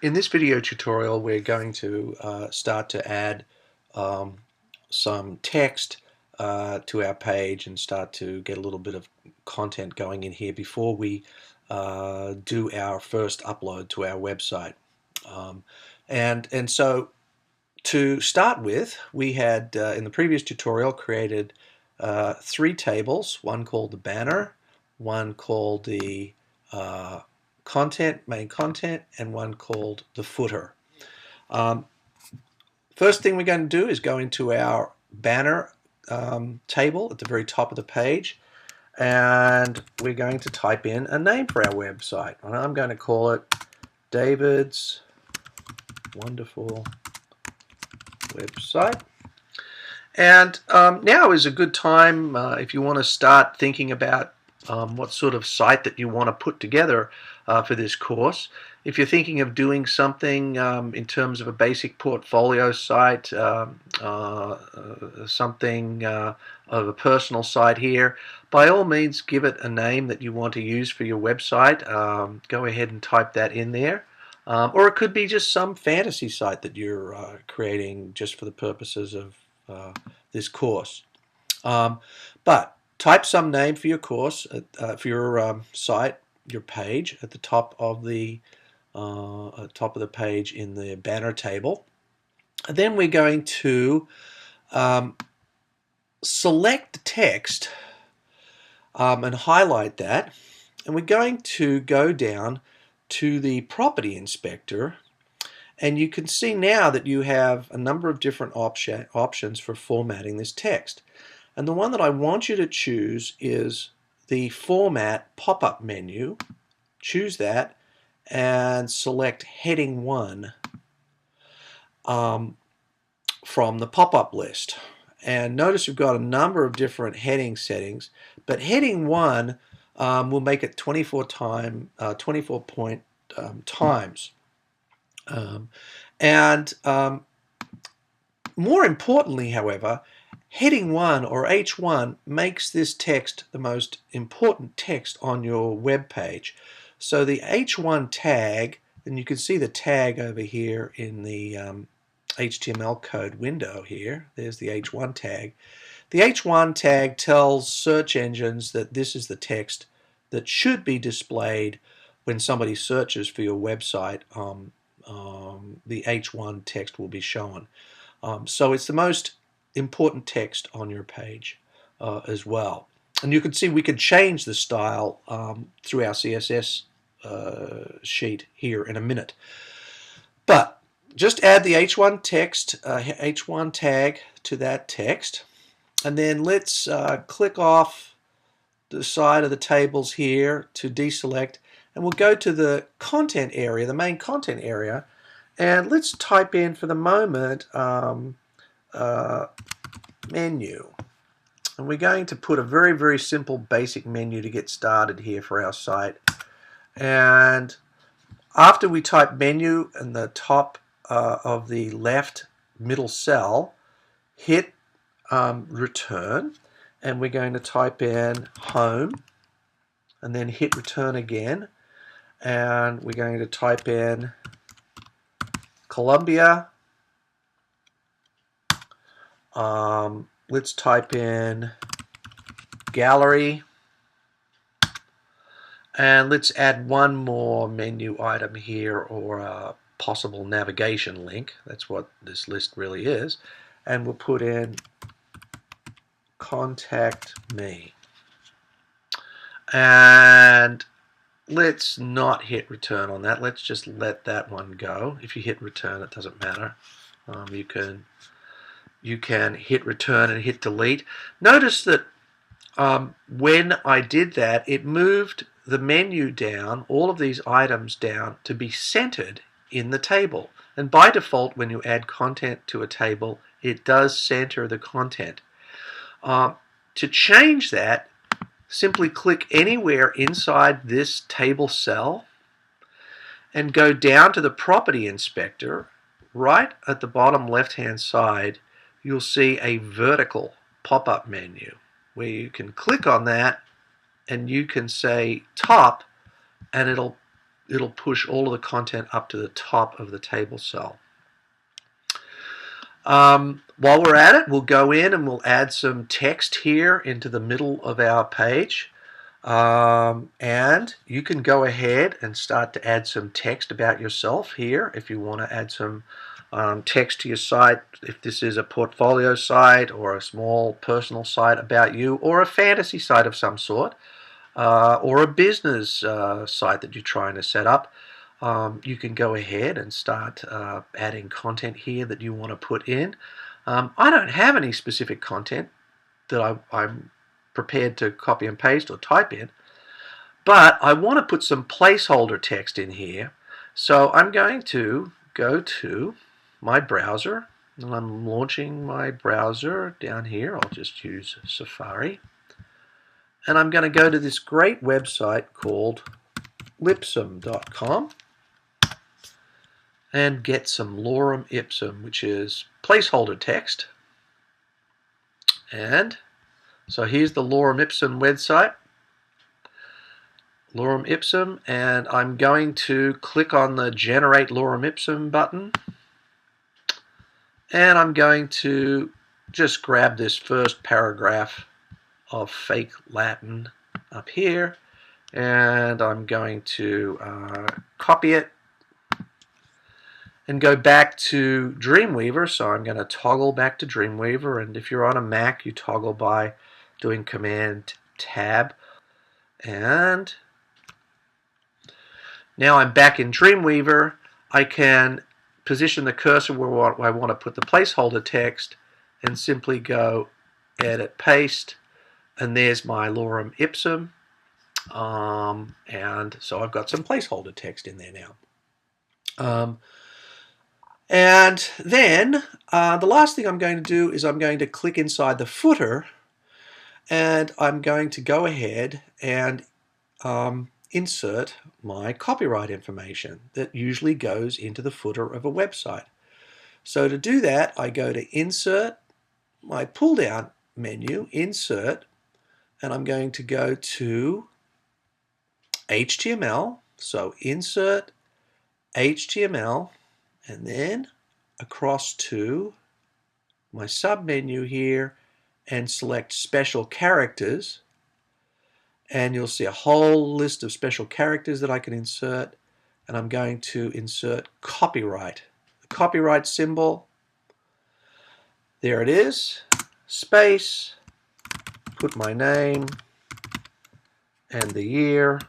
In this video tutorial, we're going to start to add um, some text to our page and start to get a little bit of content going in here before we do our first upload to our website. And so to start with, we had in the previous tutorial created three tables, one called the banner, one called the main content, and one called the footer. Um, First thing we're going to do is go into our banner table at the very top of the page, and we're going to type in a name for our website. And I'm going to call it David's Wonderful Website. And now is a good time if you want to start thinking about what sort of site that you want to put together for this course. If you're thinking of doing something in terms of a basic portfolio site, something of a personal site here, by all means give it a name that you want to use for your website. Go ahead and type that in there. Or it could be just some fantasy site that you're creating just for the purposes of this course. But type some name for your course, for your site, your page at the top of the page in the banner table. And then we're going to select the text and highlight that, and we're going to go down to the property inspector, and you can see now that you have a number of different options for formatting this text. And the one that I want you to choose is the Format pop-up menu. Choose that and select Heading 1 from the pop-up list. And notice we've got a number of different heading settings, but Heading 1 will make it 24 point times. More importantly, however, Heading 1 or H1 makes this text the most important text on your web page. So the H1 tag, and you can see the tag over here in the HTML code window here. There's the H1 tag. The H1 tag tells search engines that this is the text that should be displayed when somebody searches for your website. The H1 text will be shown. So it's the most important text on your page as well. And you can see we can change the style through our CSS sheet here in a minute. But just add the H1 text, H1 tag to that text, and then let's click off the side of the tables here to deselect, and we'll go to the content area, the main content area, and let's type in for the moment menu. And we're going to put a very, very simple basic menu to get started here for our site. And after we type menu in the top of the left middle cell, hit return, and we're going to type in home, and then hit return again, and we're going to type in Columbia. Let's type in gallery, and let's add one more menu item here, or a possible navigation link. That's what this list really is. And we'll put in contact me. And let's not hit return on that. Let's just let that one go. If you hit return, it doesn't matter. You can hit return and hit delete. Notice that when I did that, it moved the menu down, all of these items down, to be centered in the table. And by default, when you add content to a table, it does center the content. To change that, simply click anywhere inside this table cell and go down to the property inspector. Right at the bottom left-hand side, you'll see a vertical pop-up menu where you can click on that and you can say top, and it'll it'll push all of the content up to the top of the table cell. While we're at it, we'll go in and we'll add some text here into the middle of our page. And you can go ahead and start to add some text about yourself here if you want to add some text to your site, if this is a portfolio site or a small personal site about you, or a fantasy site of some sort, or a business site that you're trying to set up. You can go ahead and start adding content here that you want to put in. I don't have any specific content that I'm prepared to copy and paste or type in, but I want to put some placeholder text in here. So I'm going to go to my browser, and I'm launching my browser down here. I'll just use Safari. And I'm going to go to this great website called lipsum.com and get some lorem ipsum, which is placeholder text. And so here's the lorem ipsum website, lorem ipsum, and I'm going to click on the generate lorem ipsum button, and I'm going to just grab this first paragraph of fake Latin up here, and I'm going to copy it and go back to Dreamweaver. So I'm going to toggle back to Dreamweaver, and if you're on a Mac, you toggle by doing Command Tab. And now I'm back in Dreamweaver. I can position the cursor where I want to put the placeholder text and simply go Edit Paste, and there's my lorem ipsum. And so I've got some placeholder text in there now. And then the last thing I'm going to do is I'm going to click inside the footer, and I'm going to go ahead and insert my copyright information that usually goes into the footer of a website. So to do that, I go to Insert, my pull-down menu, Insert, and I'm going to go to HTML. So Insert, HTML, and then across to my sub-menu here and select Special Characters, and you'll see a whole list of special characters that I can insert, and I'm going to insert copyright. The copyright symbol, there it is, space, put my name and the year,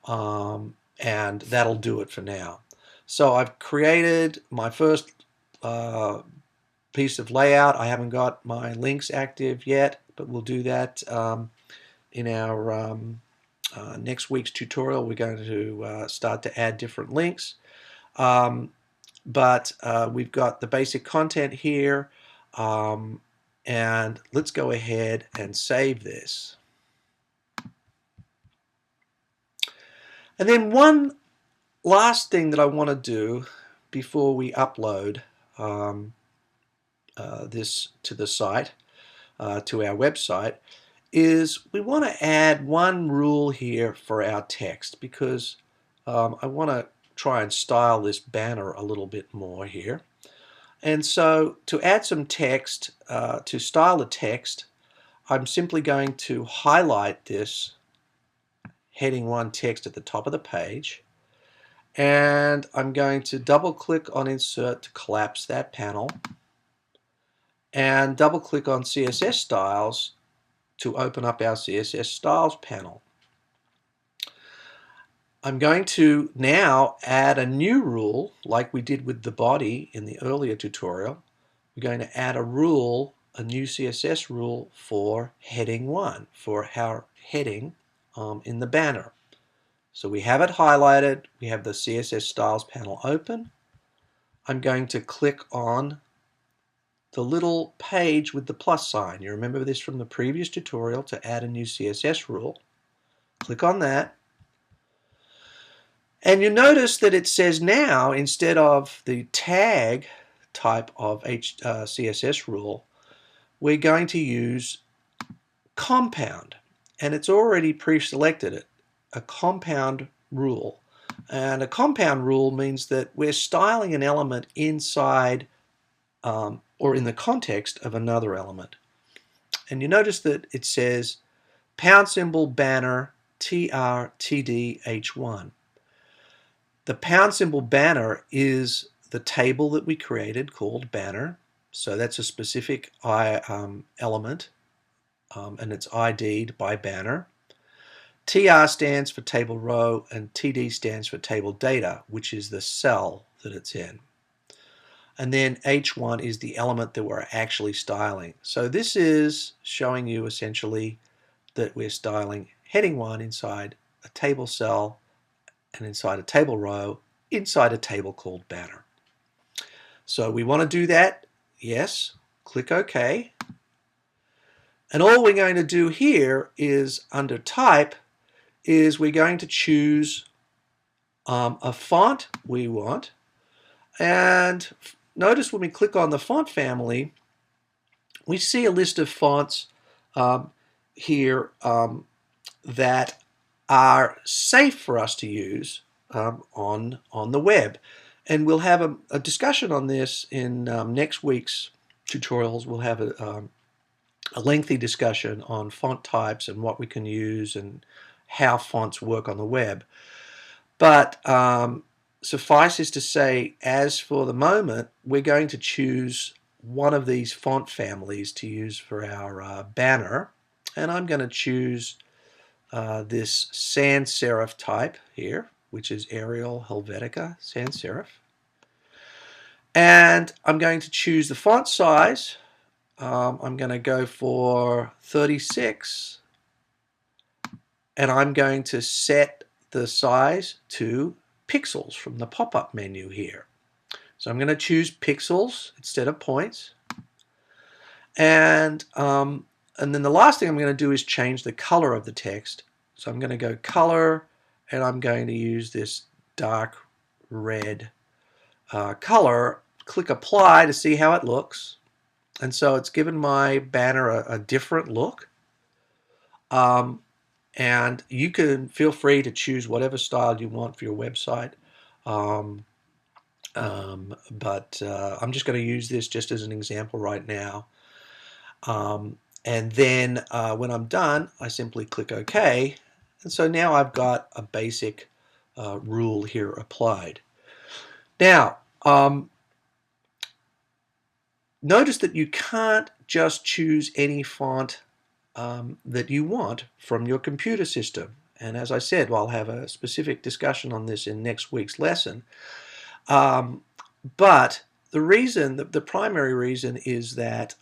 and that'll do it for now. So I've created my first piece of layout. I haven't got my links active yet, but we'll do that in our next week's tutorial. We're going to start to add different links. But we've got the basic content here, and let's go ahead and save this. And then one last thing that I want to do before we upload this to the site, to our website, is we want to add one rule here for our text, because I want to try and style this banner a little bit more here. And so to add some text, to style the text, I'm simply going to highlight this heading 1 text at the top of the page, and I'm going to double click on Insert to collapse that panel, and double click on CSS Styles to open up our CSS Styles panel. I'm going to now add a new rule like we did with the body in the earlier tutorial. We're going to add a rule, a new CSS rule for heading 1, for our heading in the banner. So we have it highlighted, we have the CSS Styles panel open. I'm going to click on the little page with the plus sign. You remember this from the previous tutorial, to add a new CSS rule. Click on that. And you notice that it says now, instead of the tag type of CSS rule, we're going to use compound. And it's already pre-selected it, a compound rule. And a compound rule means that we're styling an element inside or in the context of another element. And you notice that it says # banner TR_TD_H1. The #banner is the table that we created called banner. So that's a specific element, and it's ID'd by banner. TR stands for table row, and TD stands for table data, which is the cell that it's in. And then H1 is the element that we're actually styling. So this is showing you essentially that we're styling heading 1 inside a table cell and inside a table row inside a table called banner. So we want to do that. Yes. Click OK. And all we're going to do here is under type is we're going to choose a font we want. And notice when we click on the font family, we see a list of fonts here that are safe for us to use on the web. And we'll have a discussion on this in next week's tutorials. We'll have a lengthy discussion on font types and what we can use and how fonts work on the web. But suffice is to say, as for the moment, we're going to choose one of these font families to use for our banner. And I'm going to choose this sans serif type here, which is Arial Helvetica sans serif. And I'm going to choose the font size. I'm going to go for 36. And I'm going to set the size to pixels from the pop-up menu here. So I'm going to choose pixels instead of points. And then the last thing I'm going to do is change the color of the text. So I'm going to go color, and I'm going to use this dark red color. Click apply to see how it looks. And so it's given my banner a different look. And you can feel free to choose whatever style you want for your website. But I'm just going to use this just as an example right now. And then when I'm done, I simply click OK. And so now I've got a basic rule here applied. Now, notice that you can't just choose any font that you want from your computer system. And as I said, I'll have a specific discussion on this in next week's lesson. But the primary reason is that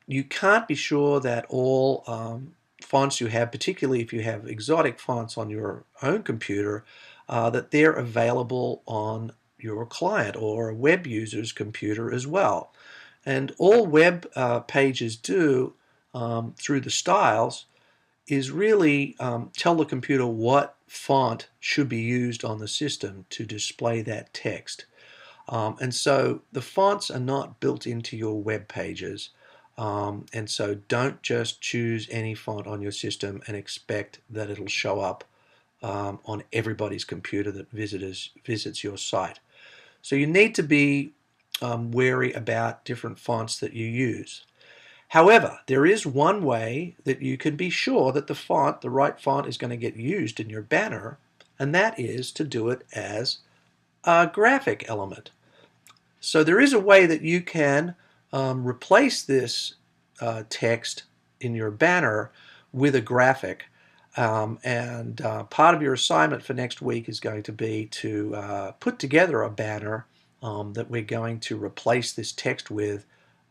you can't be sure that all fonts you have, particularly if you have exotic fonts on your own computer, that they're available on your client or a web user's computer as well. And all web pages do through the styles is really tell the computer what font should be used on the system to display that text. And so the fonts are not built into your web pages. And so don't just choose any font on your system and expect that it'll show up on everybody's computer that visits your site. So you need to be wary about different fonts that you use. However, there is one way that you can be sure that the right font is going to get used in your banner, and that is to do it as a graphic element. So there is a way that you can replace this text in your banner with a graphic. And part of your assignment for next week is going to be to put together a banner that we're going to replace this text with.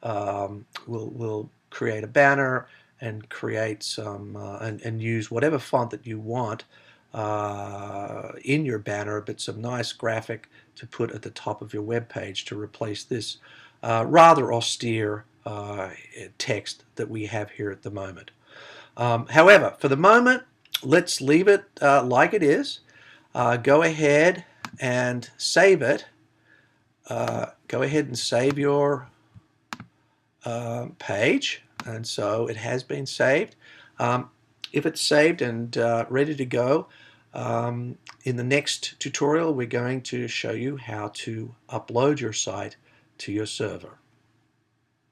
We'll create a banner and create some and use whatever font that you want in your banner, but some nice graphic to put at the top of your web page to replace this rather austere text that we have here at the moment. However, for the moment, let's leave it like it is. Go ahead and save it. Go ahead and save your page, and so it has been saved. If it's saved and ready to go, In the next tutorial, we're going to show you how to upload your site to your server.